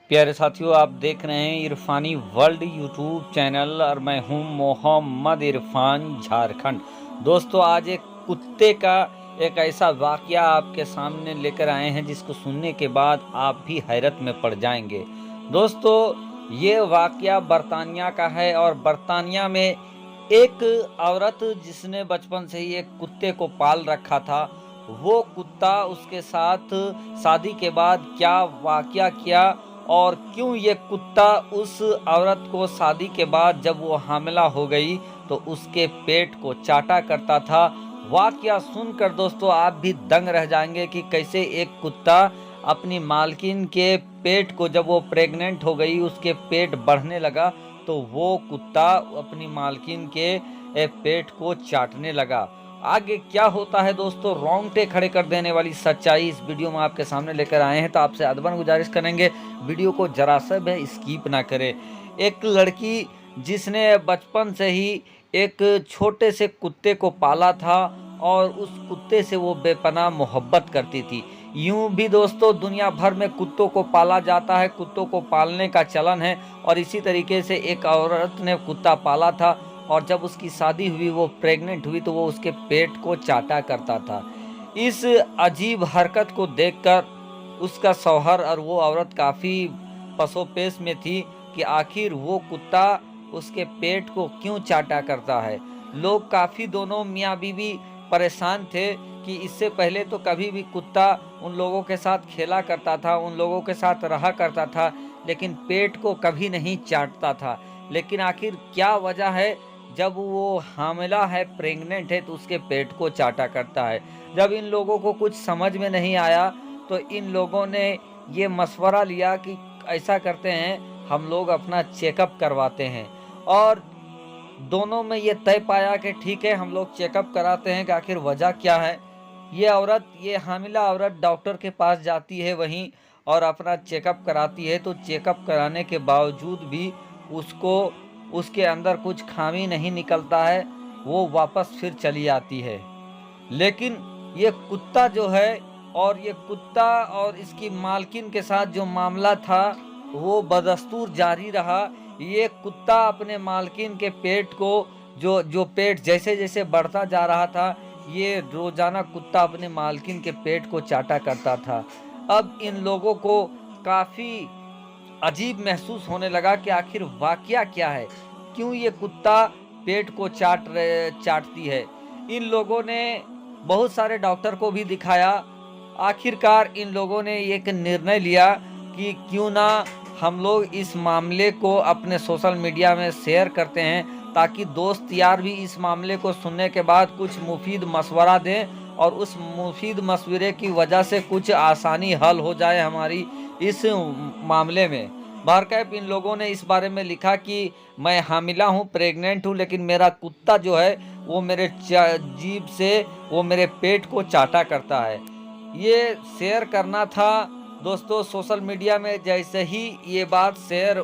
प्यारे साथियों, आप देख रहे हैं इरफानी वर्ल्ड यूट्यूब चैनल और मैं हूं मोहम्मद इरफान झारखंड। दोस्तों, आज एक कुत्ते का एक ऐसा वाकया आपके सामने लेकर आए हैं जिसको सुनने के बाद आप भी हैरत में पड़ जाएंगे। दोस्तों, ये वाकया बर्तानिया का है और बर्तानिया में एक औरत जिसने बचपन से ही एक कुत्ते को पाल रखा था, वो कुत्ता उसके साथ शादी के बाद क्या वाकया किया और क्यों ये कुत्ता उस औरत को शादी के बाद जब वो हामिला हो गई तो उसके पेट को चाटा करता था। वाकया सुनकर दोस्तों आप भी दंग रह जाएंगे कि कैसे एक कुत्ता अपनी मालकिन के पेट को, जब वो प्रेग्नेंट हो गई, उसके पेट बढ़ने लगा तो वो कुत्ता अपनी मालकिन के पेट को चाटने लगा। आगे क्या होता है दोस्तों, रोंगटे खड़े कर देने वाली सच्चाई इस वीडियो में आपके सामने लेकर आए हैं। तो आपसे अदबन गुजारिश करेंगे वीडियो को जरा सा भी स्किप ना करें। एक लड़की जिसने बचपन से ही एक छोटे से कुत्ते को पाला था और उस कुत्ते से वो बेपनाह मोहब्बत करती थी। यूं भी दोस्तों दुनिया भर में कुत्तों को पाला जाता है, कुत्तों को पालने का चलन है और इसी तरीके से एक औरत ने कुत्ता पाला था और जब उसकी शादी हुई, वो प्रेग्नेंट हुई, तो वो उसके पेट को चाटा करता था। इस अजीब हरकत को देखकर उसका शौहर और वो औरत काफ़ी पसोपेश में थी कि आखिर वो कुत्ता उसके पेट को क्यों चाटा करता है। लोग काफ़ी, दोनों मियाँ बीवी परेशान थे कि इससे पहले तो कभी भी कुत्ता उन लोगों के साथ खेला करता था, उन लोगों के साथ रहा करता था, लेकिन पेट को कभी नहीं चाटता था। लेकिन आखिर क्या वजह है, जब वो हामिला है, प्रेग्नेंट है, तो उसके पेट को चाटा करता है। जब इन लोगों को कुछ समझ में नहीं आया तो इन लोगों ने ये मशवरा लिया कि ऐसा करते हैं, हम लोग अपना चेकअप करवाते हैं। और दोनों में ये तय पाया कि ठीक है, हम लोग चेकअप कराते हैं कि आखिर वजह क्या है। ये औरत, ये हामिला औरत डॉक्टर के पास जाती है वहीं और अपना चेकअप कराती है, तो चेकअप कराने के बावजूद भी उसको उसके अंदर कुछ खामी नहीं निकलता है, वो वापस फिर चली आती है। लेकिन ये कुत्ता जो है, और ये कुत्ता और इसकी मालकिन के साथ जो मामला था वो बदस्तूर जारी रहा। ये कुत्ता अपने मालकिन के पेट को, जो जो पेट जैसे जैसे बढ़ता जा रहा था, ये रोजाना कुत्ता अपने मालकिन के पेट को चाटा करता था। अब इन लोगों को काफ़ी अजीब महसूस होने लगा कि आखिर वाकया क्या है, क्यों ये कुत्ता पेट को चाटती है। इन लोगों ने बहुत सारे डॉक्टर को भी दिखाया। आखिरकार इन लोगों ने एक निर्णय लिया कि क्यों ना हम लोग इस मामले को अपने सोशल मीडिया में शेयर करते हैं, ताकि दोस्त यार भी इस मामले को सुनने के बाद कुछ मुफीद मशवरा दें और उस मुफीद मशवरे की वजह से कुछ आसानी हल हो जाए हमारी इस मामले में। बहरकैफ इन लोगों ने इस बारे में लिखा कि मैं हामिला हूँ, प्रेग्नेंट हूँ, लेकिन मेरा कुत्ता जो है वो मेरे जीभ से वो मेरे पेट को चाटा करता है। ये शेयर करना था दोस्तों सोशल मीडिया में। जैसे ही ये बात शेयर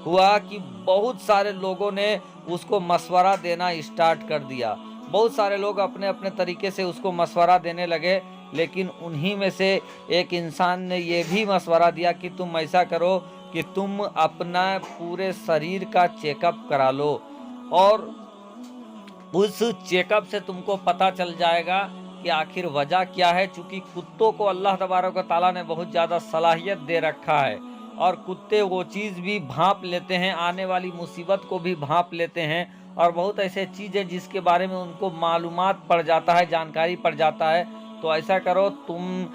हुआ कि बहुत सारे लोगों ने उसको मशवरा देना स्टार्ट कर दिया। बहुत सारे लोग अपने अपने तरीके से उसको मशवरा देने लगे, लेकिन उन्हीं में से एक इंसान ने ये भी मशवरा दिया कि तुम ऐसा करो कि तुम अपना पूरे शरीर का चेकअप करा लो और उस चेकअप से तुमको पता चल जाएगा कि आखिर वजह क्या है। चूँकि कुत्तों को अल्लाह तबारक व तआला ने बहुत ज़्यादा सलाहियत दे रखा है और कुत्ते वो चीज़ भी भांप लेते हैं, आने वाली मुसीबत को भी भांप लेते हैं, और बहुत ऐसे चीज़ें जिसके बारे में उनको मालूमात पड़ जाता है, जानकारी पड़ जाता है। तो ऐसा करो, तुम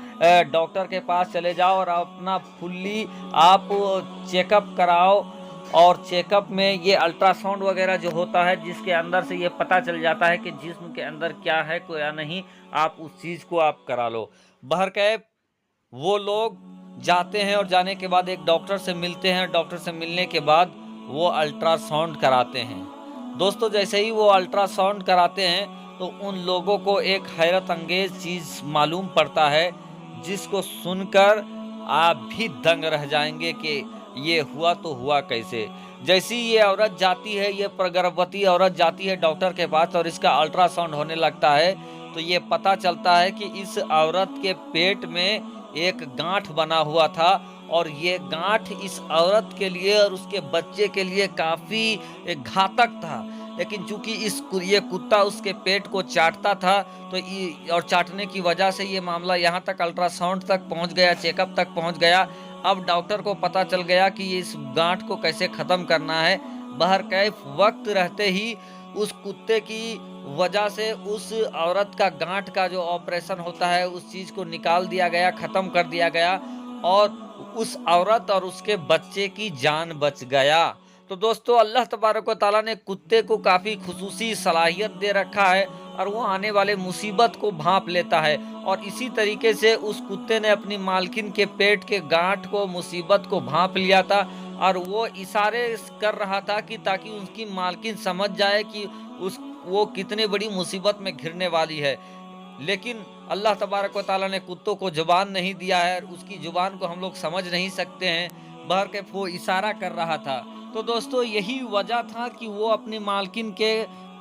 डॉक्टर के पास चले जाओ और अपना फुल्ली आप चेकअप कराओ। और चेकअप में ये अल्ट्रासाउंड वगैरह जो होता है, जिसके अंदर से ये पता चल जाता है कि जिस्म के अंदर क्या है को या नहीं, आप उस चीज़ को आप करा लो। बहरकैफ वो लोग जाते हैं और जाने के बाद एक डॉक्टर से मिलते हैं। डॉक्टर से मिलने के बाद वो अल्ट्रासाउंड कराते हैं। दोस्तों, जैसे ही वो अल्ट्रासाउंड कराते हैं तो उन लोगों को एक हैरत अंगेज चीज़ मालूम पड़ता है, जिसको सुनकर आप भी दंग रह जाएंगे कि ये हुआ तो हुआ कैसे। जैसी ये औरत जाती है, ये गर्भवती औरत जाती है डॉक्टर के पास और इसका अल्ट्रासाउंड होने लगता है, तो ये पता चलता है कि इस औरत के पेट में एक गांठ बना हुआ था और ये गांठ इस औरत के लिए और उसके बच्चे के लिए काफ़ी घातक था। लेकिन चूंकि ये कुत्ता उसके पेट को चाटता था, तो और चाटने की वजह से ये मामला यहाँ तक अल्ट्रासाउंड तक पहुँच गया, चेकअप तक पहुँच गया। अब डॉक्टर को पता चल गया कि इस गांठ को कैसे ख़त्म करना है। बहरकैफ वक्त रहते ही उस कुत्ते की वजह से उस औरत का गांठ का जो ऑपरेशन होता है उस चीज़ को निकाल दिया गया, ख़त्म कर दिया गया और उस औरत और उसके बच्चे की जान बच गया। तो दोस्तों, अल्लाह तबारक व तआला ने कुत्ते को काफ़ी खुसूसी सलाहियत दे रखा है और वो आने वाले मुसीबत को भांप लेता है। और इसी तरीके से उस कुत्ते ने अपनी मालकिन के पेट के गांठ को, मुसीबत को भांप लिया था और वो इशारे कर रहा था कि ताकि उसकी मालकिन समझ जाए कि वो कितनी बड़ी मुसीबत में घिरने वाली है। लेकिन अल्लाह तबारक व तआला ने कुत्तों को जुबान नहीं दिया है, उसकी जुबान को हम लोग समझ नहीं सकते हैं। बहरकैफ वो इशारा कर रहा था। तो दोस्तों, यही वजह था कि वो अपनी मालकिन के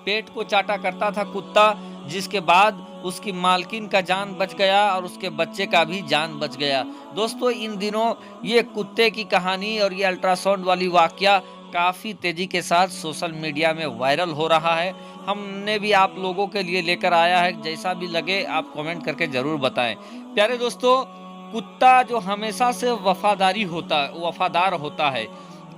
पेट को चाटा करता था कुत्ता, जिसके बाद उसकी मालकिन का जान बच गया और उसके बच्चे का भी जान बच गया। दोस्तों, इन दिनों ये कुत्ते की कहानी और ये अल्ट्रासाउंड वाली वाकया काफ़ी तेज़ी के साथ सोशल मीडिया में वायरल हो रहा है। हमने भी आप लोगों के लिए लेकर आया है, जैसा भी लगे आप कमेंट करके ज़रूर बताएं। प्यारे दोस्तों, कुत्ता जो हमेशा से वफादार होता है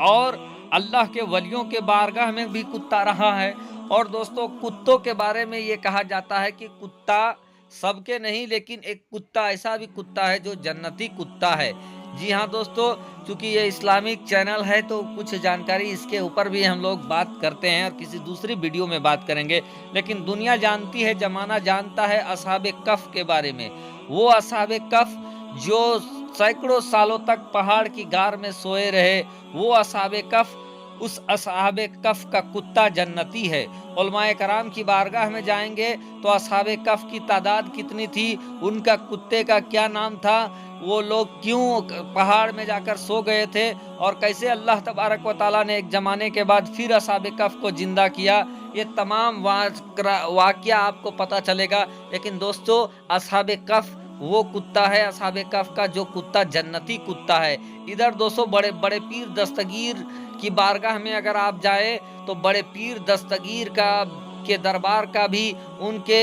और अल्लाह के वलियों के बारगाह में भी कुत्ता रहा है। और दोस्तों, कुत्तों के बारे में ये कहा जाता है कि कुत्ता सबके नहीं, लेकिन एक कुत्ता ऐसा भी कुत्ता है जो जन्नती कुत्ता है। जी हाँ दोस्तों, चूंकि ये इस्लामिक चैनल है तो कुछ जानकारी इसके ऊपर भी हम लोग बात करते हैं और किसी दूसरी वीडियो में बात करेंगे। लेकिन दुनिया जानती है, जमाना जानता है असहाबे कफ के बारे में। वो असहाबे कफ जो सैकड़ों सालों तक पहाड़ की गार में सोए रहे, वो असहाबे कफ, उस असहाबे कफ का कुत्ता जन्नती है। उलमाए कराम की बारगाह में जाएंगे तो असहाबे कफ की तादाद कितनी थी, उनका कुत्ते का क्या नाम था, वो लोग क्यों पहाड़ में जाकर सो गए थे और कैसे अल्लाह तबारक व तआला ने एक ज़माने के बाद फिर असहाबे कफ को जिंदा किया, ये तमाम वाक़या आपको पता चलेगा। लेकिन दोस्तों, असहाबे कफ वो कुत्ता है, असहाबे कफ का जो कुत्ता जन्नती कुत्ता है। इधर दोस्तों, बड़े बड़े पीर दस्तगीर की बारगाह में अगर आप जाए तो बड़े पीर दस्तगीर के दरबार का भी उनके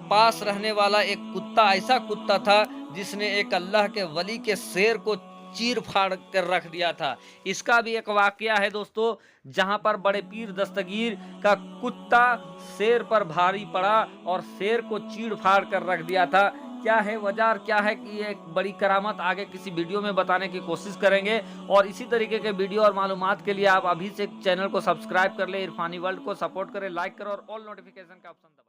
पास रहने वाला एक कुत्ता ऐसा कुत्ता था जिसने एक अल्लाह के वली के शेर को चीर फाड़ कर रख दिया था। इसका भी एक वाकया है दोस्तों, जहां पर बड़े पीर दस्तगीर का कुत्ता शेर पर भारी पड़ा और शेर को चीर फाड़ कर रख दिया था। क्या है वजह और क्या है कि ये एक बड़ी करामत, आगे किसी वीडियो में बताने की कोशिश करेंगे। और इसी तरीके के वीडियो और मालूमात के लिए आप अभी से चैनल को सब्सक्राइब कर ले, इरफानी वर्ल्ड को सपोर्ट करें, लाइक करें और ऑल नोटिफिकेशन का ऑप्शन दबाएं।